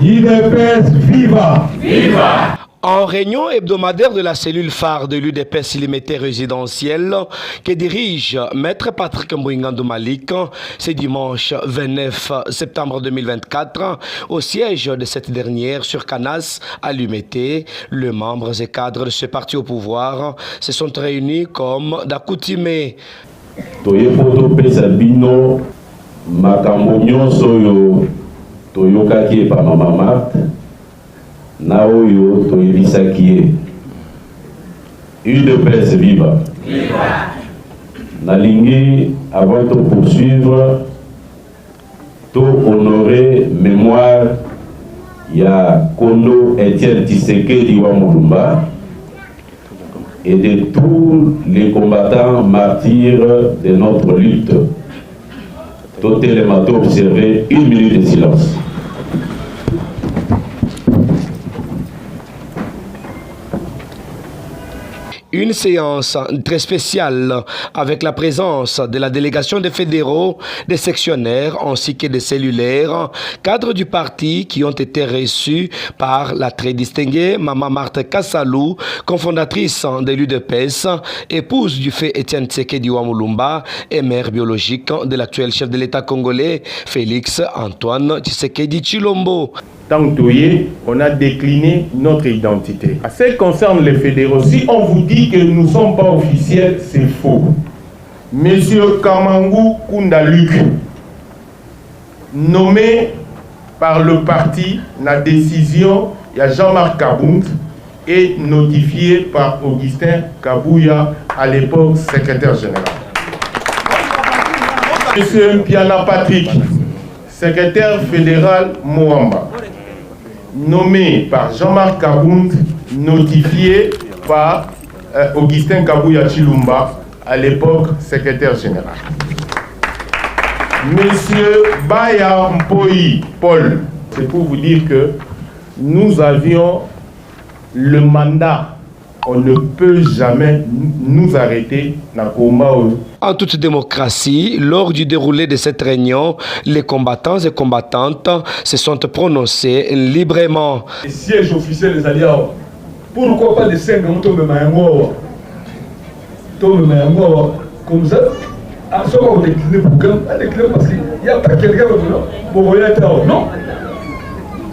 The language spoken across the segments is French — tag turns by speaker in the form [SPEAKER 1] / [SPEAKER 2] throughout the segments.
[SPEAKER 1] UDPS, viva!
[SPEAKER 2] Viva! En réunion hebdomadaire de la cellule phare de l'UDPS illimité résidentielle que dirige Maître Patrick Mbouingandou Malik ce dimanche 29 septembre 2024 au siège de cette dernière sur Canas à l'UMT, les membres et cadres de ce parti au pouvoir se sont réunis comme d'accoutumé.
[SPEAKER 3] Naoyo Toyebisakie UDPS viva.
[SPEAKER 4] Viva.
[SPEAKER 3] Nalingi, avant de poursuivre, to honorer mémoire ya Kono Etienne Tshisekedi wa Mulumba et de tous les combattants martyrs de notre lutte. Tout élément observé, 1 minute de silence.
[SPEAKER 2] Une séance très spéciale avec la présence de la délégation des fédéraux, des sectionnaires ainsi que des cellulaires, cadres du parti qui ont été reçus par la très distinguée Maman Marthe Kassalou, cofondatrice de l'UDPS, épouse du fait Etienne Tshisekedi wa Mulumba et mère biologique de l'actuel chef de l'État congolais, Félix Antoine Tshisekedi Tshilombo.
[SPEAKER 5] On a décliné notre identité. En ce qui concerne les fédéraux, si on vous dit que nous ne sommes pas officiels, c'est faux. Monsieur Kamangou Koundaluk, nommé par le parti, la décision, il y a Jean-Marc Kabound, et notifié par Augustin Kabouya, à l'époque secrétaire général. Monsieur Mpiana Patrick, secrétaire fédéral Moamba, nommé par Jean-Marc Kabound, notifié par Augustin Kabouya Chilumba, à l'époque secrétaire général. Monsieur Baya Mpoyi Paul, c'est pour vous dire que nous avions le mandat. On ne peut jamais nous arrêter dans le combat.
[SPEAKER 2] En toute démocratie, lors du déroulé de cette réunion, les combattants et combattantes se sont prononcés librement.
[SPEAKER 1] Les sièges officiels des alliés, pourquoi pas les 5 ans comme ça, à ce moment où on décline parce qu'il n'y a pas quelqu'un pour voyer non.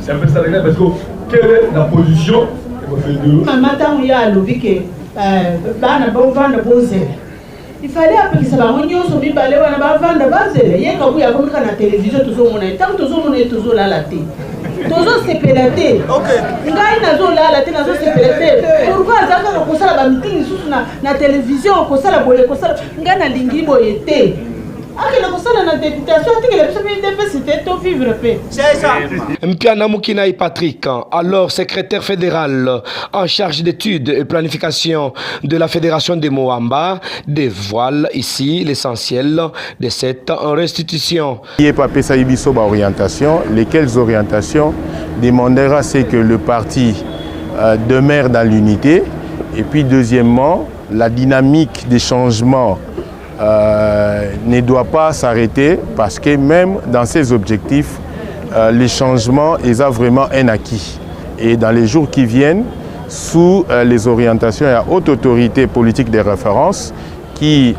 [SPEAKER 1] C'est un peu ça, parce que quelle est la position?
[SPEAKER 6] Il fallait appeler ça la réunion sur les balais, on a vendre base. Il y a quand il y a comme la télévision, toujours mon tant toujours mon toujours là la télé. Toujours c'est pélaté. OK. Ngai nazo là la télé nazo c'est pélaté. Pourquoi ça quand on ça la meeting sous na télévision, on ça la boye, on ça ngai na lingi boyete.
[SPEAKER 2] Mpiana Mukinaï Patrick, alors secrétaire fédéral en charge d'études et planification de la Fédération des Moamba, dévoile ici l'essentiel de cette restitution.
[SPEAKER 5] Il n'y a pas orientation. Lesquelles orientations demandera c'est que le parti demeure dans l'unité et puis deuxièmement la dynamique des changements ne doit pas s'arrêter parce que même dans ces objectifs, les changements, ils ont vraiment un acquis. Et dans les jours qui viennent, sous les orientations, il y a haute autorité politique de référence qui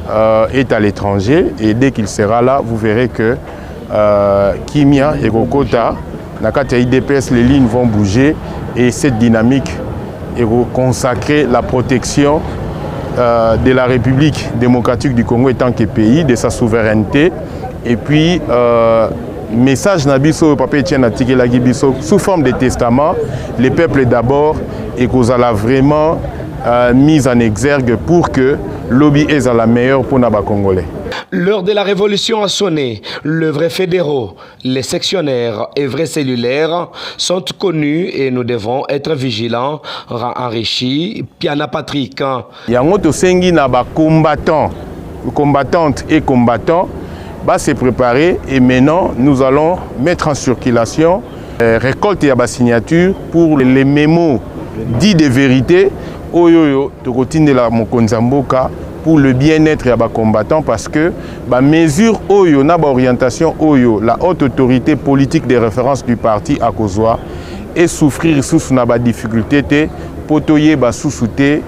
[SPEAKER 5] est à l'étranger et dès qu'il sera là, vous verrez que Kimia et Kokota, Nakata IDPS, les lignes vont bouger et cette dynamique est consacrer la protection de la République démocratique du Congo en tant que pays, de sa souveraineté. Et puis, message Nabiso, Papa Etienne Atikelagi Biso, sous forme de testament, les peuples d'abord, et qu'on a vraiment mise en exergue pour que lobby est à la meilleure pour les Congolais.
[SPEAKER 2] L'heure de la révolution a sonné. Les vrais fédéraux, les sectionnaires et vrais cellulaires sont connus et nous devons être vigilants, enrichis. Piana Patrick.
[SPEAKER 5] Il y a un autre sengi na ba combattants, combattantes et combattants, va se préparer et maintenant nous allons mettre en circulation récolte et signature pour les mémos dits de vérité. Oyoyo, to continue la Mokonzamboka pour le bien-être des combattants parce que la mesure Oyo, na orientation Oyo, la haute autorité politique de référence du parti à Kozwa, et souffrir sous na difficulté pour toyer sous-souter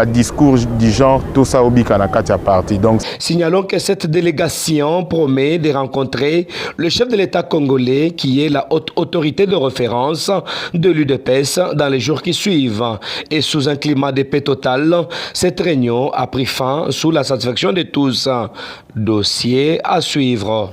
[SPEAKER 5] discours du genre tout ça au Bikanakatia parti. Donc
[SPEAKER 2] signalons que cette délégation promet de rencontrer le chef de l'État congolais qui est la haute autorité de référence de l'UDPS dans les jours qui suivent. Et sous un climat de paix total, cette réunion a pris fin sous la satisfaction de tous. Dossier à suivre.